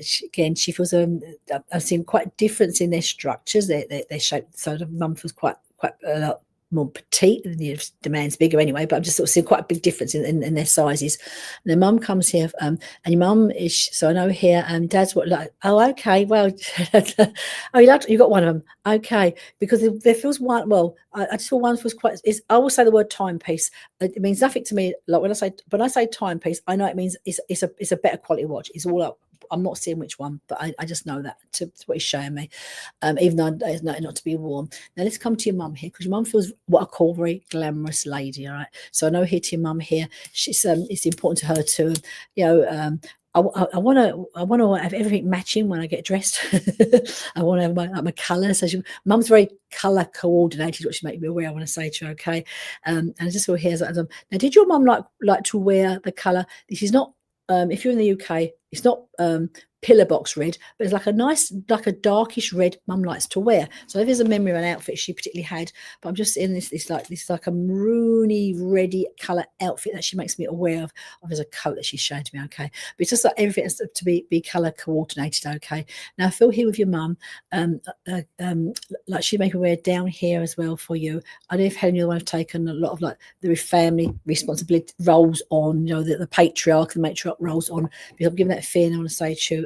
she feels I've seen quite a difference in their structures, their shape. So the mum feels quite a lot more petite. The man's bigger anyway, but I'm just sort of seeing quite a big difference in their sizes. And the mum comes here, and your mum is, so I know here, Dad's what, like, oh, okay, well, oh, you got one of them, okay, because there feels one, well, I just feel one feels quite, I will say the word timepiece. It means nothing to me. Like when I say timepiece, I know it means it's a better quality watch. It's all up. I'm not seeing which one, but I just know that to what he's showing me, even though it's not to be worn. Now let's come to your mum here, because your mum feels what I call very glamorous lady. All right, so I know here to your mum here, she's it's important to her to, I want to have everything matching when I get dressed. I want to have my colour. So mum's very colour coordinated, which makes me aware. I want to say to her, okay. And I just saw here. Now, did your mum like to wear the colour? This is not. If you're in the UK, it's not pillar box red, but it's like a nice, like a darkish red mum likes to wear. So if there's a memory of an outfit she particularly had, but I'm just in this like a maroony reddy colour outfit that she makes me aware of as a coat that she's showing to me, okay. But it's just like everything has to be colour coordinated, okay. Now I feel here with your mum, like she'd make me wear down here as well for you. I don't know if Helen, you're the one who've taken a lot of like the family responsibility roles on, the patriarch, the matriarch roles on, because I'm giving that feeling. I want to say to you,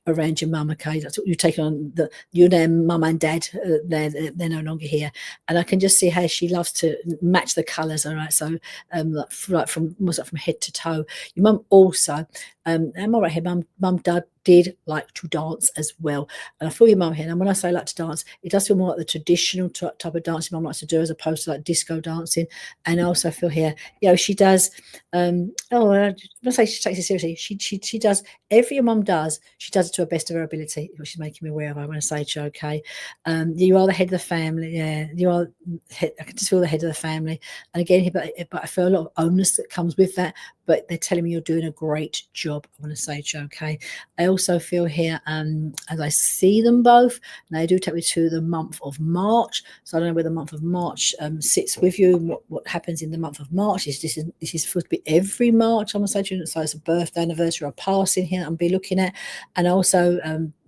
around your mum, okay. That's what you've taken on. You're their mum and dad, they're no longer here, and I can just see how she loves to match the colours. All right, so like from head to toe. Your mum also, am I right here? Mum, dad did like to dance as well, and I feel your mum here. And when I say like to dance, it does feel more like the traditional type of dancing mum likes to do, as opposed to like disco dancing. And I also feel here, she does. I'm not say she takes it seriously. She does everything your mum does. She does it to the best of her ability, which she's making me aware of. I want to say to you, okay. You are the head of the family. Yeah, you are. I can just feel the head of the family. And again, but I feel a lot of onus that comes with that. But they're telling me you're doing a great job. I want to say to you, okay. I also feel here, as I see them both, they do take me to the month of March. So I don't know where the month of March sits with you. What happens in the month of March is this is supposed to be every March. I'm going to say to you, so it's a birthday, anniversary, or passing here. I'm be looking at, and also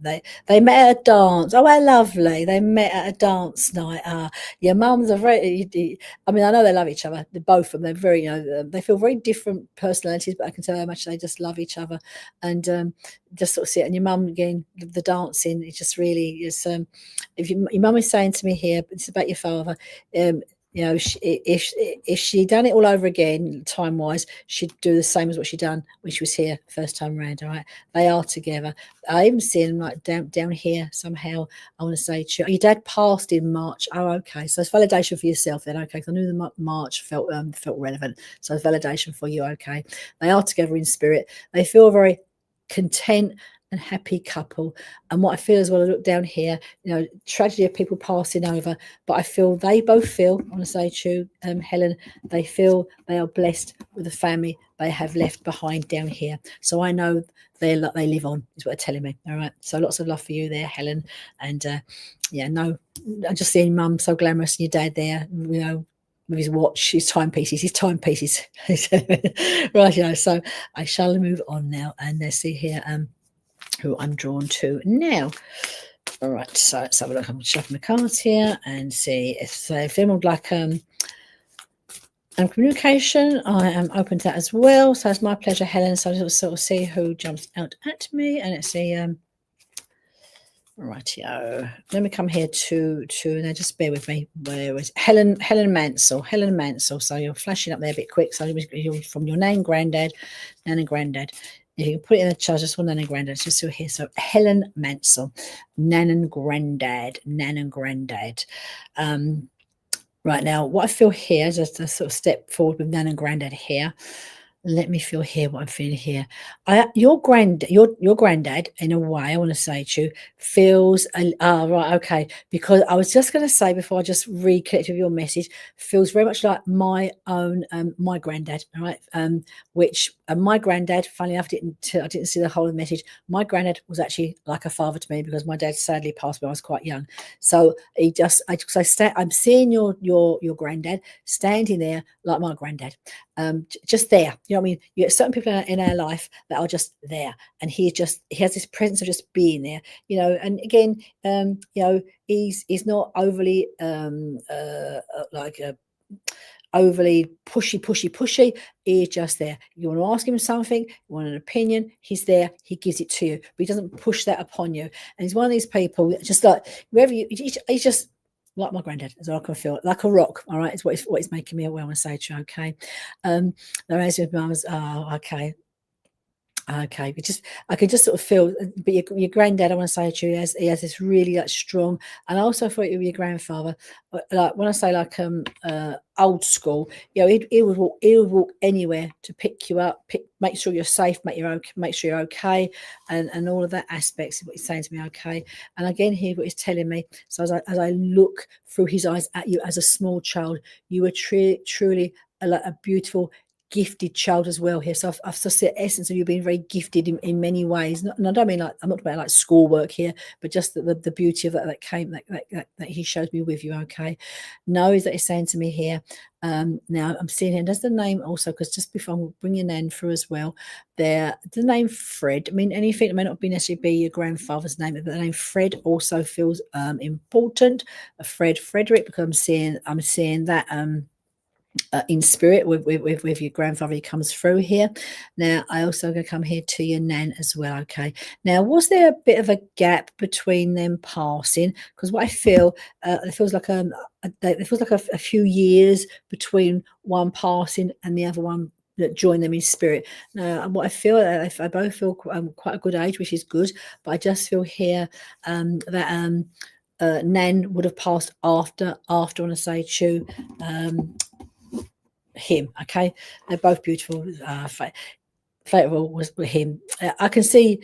they met at a dance. Oh, how lovely! They met at a dance night. Your mums are very. I mean, I know they love each other. Both of them. They're very. They feel very different personalities, but I can tell how much they just love each other, and just sort of see it. And your mum again, the dancing. It just really is. If your mum is saying to me here, it's about your father. You know, if she done it all over again, time wise, she'd do the same as what she done when she was here first time round. All right, they are together. I even see them like down here somehow. I want to say, your dad passed in March. Oh, okay, so it's validation for yourself then. Okay, because I knew the March felt relevant, so it's validation for you. Okay, they are together in spirit. They feel very content and happy couple. And what I feel as well, I look down here, you know, tragedy of people passing over, but I feel they both feel, I want to say to you, Helen, they feel they are blessed with the family they have left behind down here. So I know they live on, is what they're telling me. All right. So lots of love for you there, Helen. And yeah, no, I'm just seeing mum so glamorous and your dad there, you know, with his watch, his timepieces. Right, you know, so I shall move on now. And let's see here, who I'm drawn to now. All right, so let's have a look. I'm shuffling the cards here and see if anyone would like communication. I am open to that as well. So it's my pleasure, Helen. So I'll sort of see who jumps out at me, and let's see. Rightio. Let me come here to now. Just bear with me. Where is Helen Mansell? Helen Mansell. So you're flashing up there a bit quick. So you're from your nan and granddad. If you can put it in the chat, just for nan and granddad, just so here. So Helen Mansell, nan and granddad. Right now, what I feel here is just a sort of step forward with nan and granddad here. Let me feel here what I'm feeling here. Your granddad, in a way, I want to say to you, feels right, okay. Because I was just going to say before I just reconnect with your message, feels very much like my own my granddad. All right, which my granddad, funny enough, I didn't see the whole of the message. My granddad was actually like a father to me because my dad sadly passed when I was quite young. So I'm seeing your granddad standing there like my granddad. Just there, you know what I mean? You get certain people in our life that are just there, and he has this presence of just being there, you know. And again, you know, he's not overly overly pushy. He's just there. You want to ask him something, you want an opinion, he's there, he gives it to you, but he doesn't push that upon you. And he's one of these people that just like wherever he's just like my granddad, as I can feel, like a rock. All right, it's what it's making me aware when I say to you. Okay, whereas with mums, okay, but I can just sort of feel. But your granddad, I want to say to you, he has this really like strong, and I also thought with your grandfather, like when I say like old school, you know, he would walk anywhere to pick you up, make sure you're safe, make sure you're okay, and all of that aspects of what he's saying to me. Okay, and again here what he's telling me. So as I look through his eyes at you as a small child, you were truly a beautiful, gifted child as well here. So I've just the essence of you being very gifted in many ways. And I don't mean like, I'm not about like schoolwork here, but just the beauty of that came that he showed me with you. Okay, know is that he's saying to me here. Now I'm seeing here. Does the name also, because just before I'm bringing Nan through as well, the name Fred. I mean, anything that may not be necessarily be your grandfather's name, but the name Fred also feels important. Frederick, because I'm seeing that in spirit with your grandfather. He comes through here. Now I also going to come here to your nan as well. Okay, now was there a bit of a gap between them passing? Because what I feel, it feels like a few years between one passing and the other one that join them in spirit. Now what I feel, I both feel quite a good age, which is good, but I just feel here that nan would have passed after I want to say to him. Okay, they're both beautiful. Fatal was with him. I can see.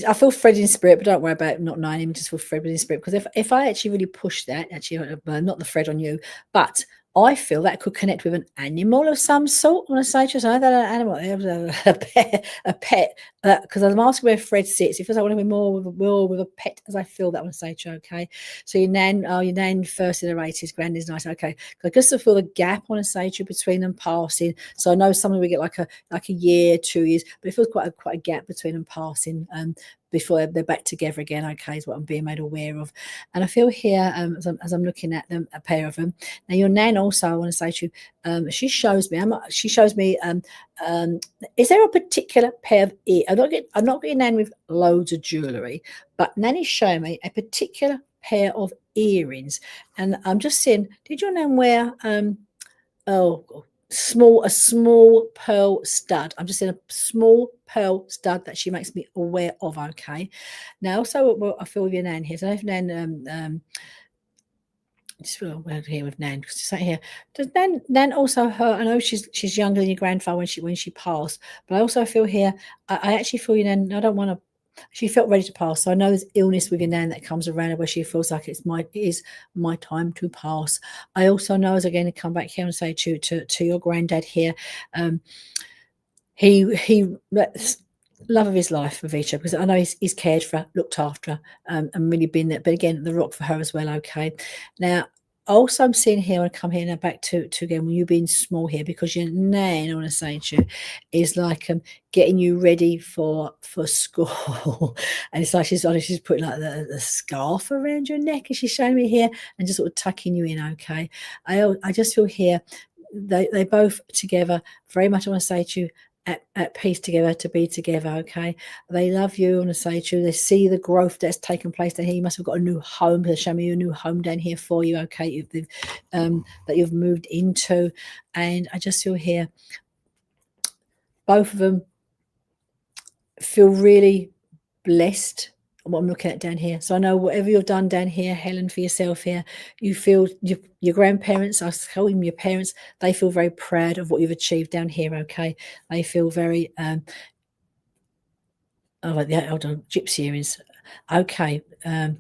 I feel Fred in spirit, but don't worry about not knowing him. Just feel Fred in spirit, because if I actually really push that, actually not the Fred on you, but I feel that could connect with an animal of some sort. I want to say just I don't know, animal, a pet, because I'm asking where Fred sits. It feels like I want to be more with a pet, as I feel that. I want to say to you, okay. So your nan first in the race, his grand is nice, okay. I just feel the gap. I want to say to you between them passing. So I know sometimes we get like a year, 2 years, but it feels quite a gap between them passing. Before they're back together again, okay, is what I'm being made aware of. And I feel here, as I'm looking at them, a pair of them. Now, your nan also, I want to say to you, she shows me, is there a particular pair of ears? I'm not getting nan with loads of jewellery, but Nanny's showing me a particular pair of earrings. And I'm just saying, did your nan wear a small pearl stud? I'm just in a small pearl stud that she makes me aware of. Okay. Now also, well, I feel with your nan here. So if nan just feel weird here with Nan, because it's here. Does Nan also her? I know she's younger than your grandfather when she passed, but I also feel here. I actually feel your Nan. I don't want to. She felt ready to pass, so I know there's illness with your Nan that comes around where she feels like it is my time to pass. I also know, as again to come back here and say to your granddad here, he love of his life for Vita, because I know he's cared for her, looked after her, and really been there. But again, the rock for her as well. Okay, now also I'm seeing here, I come here now back to again when you being small here, because your nan, I want to say to you, is like getting you ready for school. And it's like she's putting like the scarf around your neck, and she's showing me here, and just sort of tucking you in. Okay, I just feel here they both together very much. I want to say to you, at peace together, to be together. Okay, they love you. I want to say to you, they see the growth that's taken place down here. You must have got a new home. They're showing me a new home down here for you. Okay, that you've moved into, and I just feel here both of them feel really blessed. What I'm looking at down here. So I know whatever you've done down here, Helen, for yourself here, you feel your grandparents, I call them your parents, they feel very proud of what you've achieved down here. Okay, they feel very hold on, gypsy earrings. Okay, a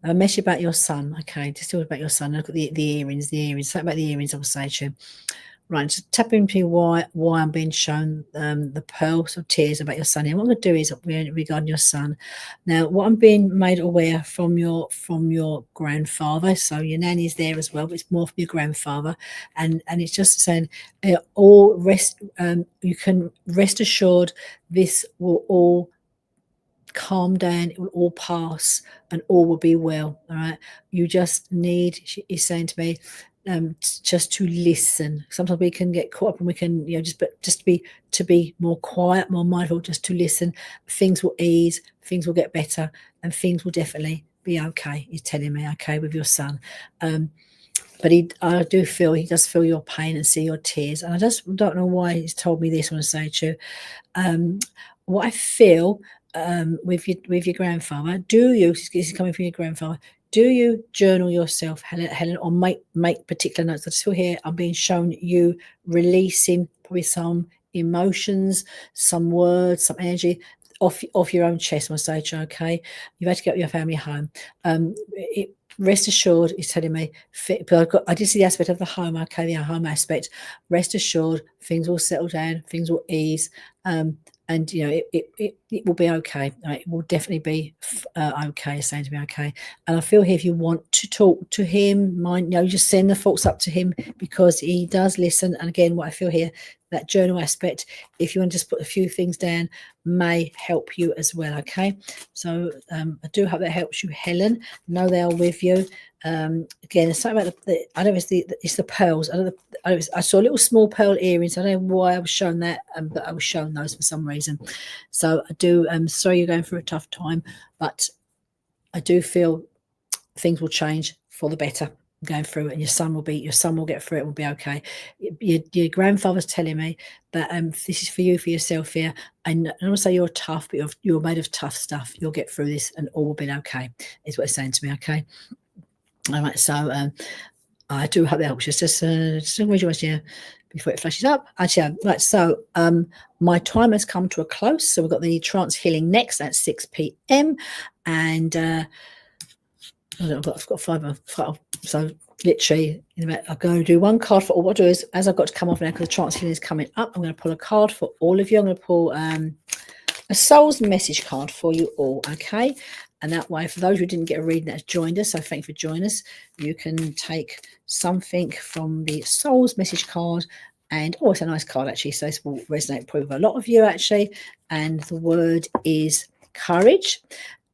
message about your son. Okay, just talk about your son. Look at the earrings. Something about the earrings, I'll say to you. Right, just tap into why I'm being shown the pearls of tears about your son. And what I'm going to do is regarding your son. Now, what I'm being made aware from your grandfather. So your nanny's there as well, but it's more from your grandfather, and it's just saying all rest. You can rest assured this will all calm down, it will all pass, and all will be well. All right, you just need. He's saying to me, just to listen. Sometimes we can get caught up, and we can, to be more quiet, more mindful, just to listen. Things will ease, things will get better, and things will definitely be okay. He's telling me, okay, with your son. But I do feel he does feel your pain and see your tears, and I just don't know why he's told me this. I want to say to you, what I feel with your grandfather. Do you? This is coming from your grandfather. Do you journal yourself, Helen, or make particular notes? I just feel here I'm being shown you releasing probably some emotions, some words, some energy off your own chest. I want to say to you, okay, you've had to get your family home. Rest assured, he's telling me, but I did see the aspect of the home, okay, the home aspect. Rest assured, things will settle down, things will ease, and it will be okay. It will definitely be okay. Saying to me, okay. And I feel here, if you want to talk to him, just send the thoughts up to him, because he does listen. And again, what I feel here, that journal aspect, if you want to just put a few things down, may help you as well. Okay, so I do hope that helps you, Helen. Know they are with you. Again, there's something about I don't know, it's the pearls. I saw little small pearl earrings. I don't know why I was shown that, but I was shown those for some reason. So I do. Sorry you're going through a tough time, but I do feel things will change for the better going through it, and your son will get through it. Will be okay. Your grandfather's telling me that this is for you, for yourself here. And I don't want to say you're tough, but you're made of tough stuff. You'll get through this, and all will be okay. Is what it's saying to me. Okay. All right. So I do hope that helps. Just before it flashes up. Actually, right. So my time has come to a close. So we've got the trance healing next at 6 p.m. and I've got 5. So literally, I'm going to do one card for all. What I'll do is, as I've got to come off now because the trance healing is coming up, I'm going to pull a card for all of you. I'm going to pull a soul's message card for you all. Okay. And that way, for those who didn't get a reading that's joined us, so thank you for joining us, you can take something from the soul's message card. And it's a nice card actually, so this will resonate probably with a lot of you actually. And the word is courage,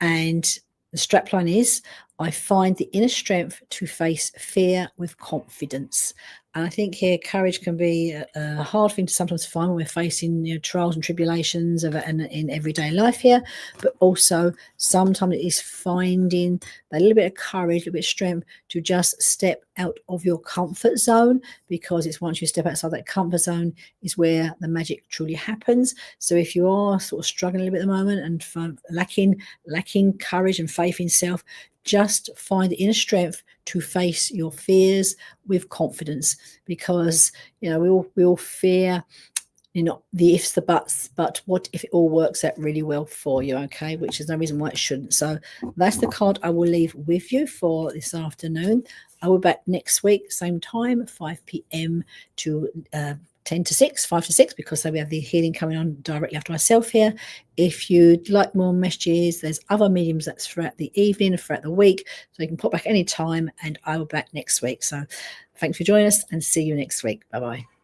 and the strapline is, I find the inner strength to face fear with confidence. And I think here courage can be a hard thing to sometimes find when we're facing, you know, trials and tribulations in everyday life here. But also sometimes it is finding a little bit of courage, a little bit of strength to just step out of your comfort zone, because it's once you step outside that comfort zone is where the magic truly happens. So if you are sort of struggling a little bit at the moment and lacking courage and faith in self, just find the inner strength to face your fears with confidence, because, you know, we all fear, you know, the ifs, the buts, but what if it all works out really well for you? Okay, which is no reason why it shouldn't. So that's the card I will leave with you for this afternoon. I will be back next week, same time, 5 p.m. to 10 to 6, 5 to 6, because we have the healing coming on directly after myself here. If you'd like more messages, there's other mediums that's throughout the evening, throughout the week, so you can pop back any time, and I will be back next week. So thanks for joining us, and see you next week. Bye-bye.